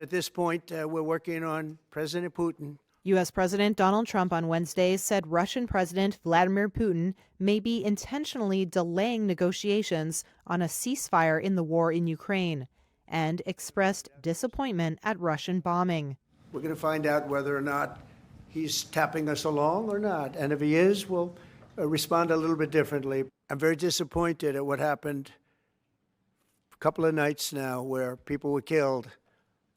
At this point, we're working on President Putin. U.S. President Donald Trump on Wednesday said Russian President Vladimir Putin may be intentionally delaying negotiations on a ceasefire in the war in Ukraine and expressed disappointment at Russian bombing. We're going to find out whether or not he's tapping us along or not. And if he is, we'll respond a little bit differently. I'm very disappointed at what happened a couple of nights now where people were killed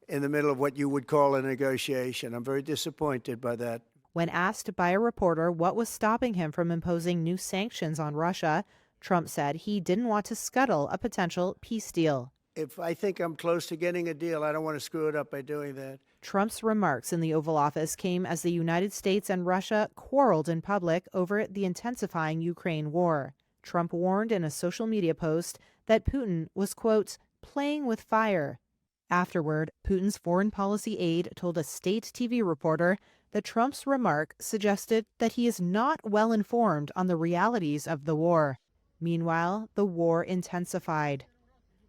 in the middle of what you would call a negotiation. I'm very disappointed by that. When asked by a reporter what was stopping him from imposing new sanctions on Russia, Trump said he didn't want to scuttle a potential peace deal. If I think I'm close to getting a deal, I don't want to screw it up by doing that. Trump's remarks in the Oval Office came as the United States and Russia quarreled in public over the intensifying Ukraine war. Trump warned in a social media post that Putin was, quote, playing with fire. Afterward, Putin's foreign policy aide told a state TV reporter that Trump's remark suggested that he is not well informed on the realities of the war. Meanwhile, the war intensified.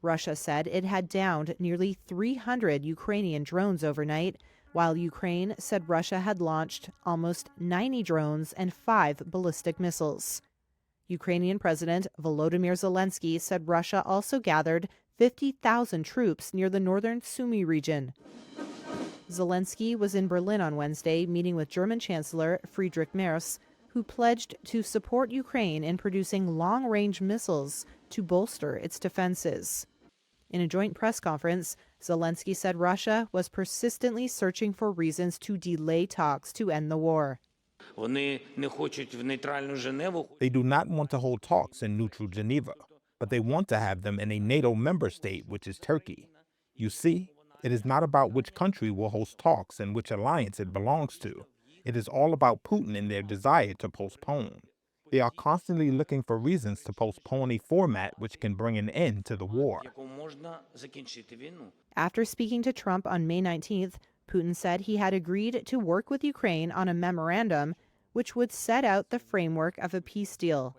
Russia said it had downed nearly 300 Ukrainian drones overnight, while Ukraine said Russia had launched almost 90 drones and 5 ballistic missiles. Ukrainian President Volodymyr Zelensky said Russia also gathered 50,000 troops near the northern Sumy region. Zelensky was in Berlin on Wednesday meeting with German Chancellor Friedrich Merz, who pledged to support Ukraine in producing long-range missiles to bolster its defenses. In a joint press conference, Zelensky said Russia was persistently searching for reasons to delay talks to end the war. They do not want to hold talks in neutral Geneva, but they want to have them in a NATO member state, which is Turkey. You see, it is not about which country will host talks and which alliance it belongs to. It is all about Putin and their desire to postpone. They are constantly looking for reasons to postpone a format which can bring an end to the war. After speaking to Trump on May 19th, Putin said he had agreed to work with Ukraine on a memorandum which would set out the framework of a peace deal.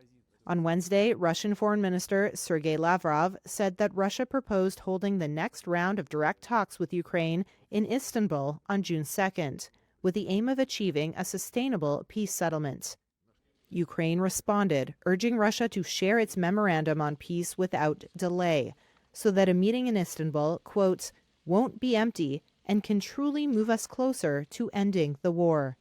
On Wednesday, Russian Foreign Minister Sergei Lavrov said that Russia proposed holding the next round of direct talks with Ukraine in Istanbul on June 2nd, with the aim of achieving a sustainable peace settlement. Ukraine responded, urging Russia to share its memorandum on peace without delay, so that a meeting in Istanbul, quote, won't be empty and can truly move us closer to ending the war.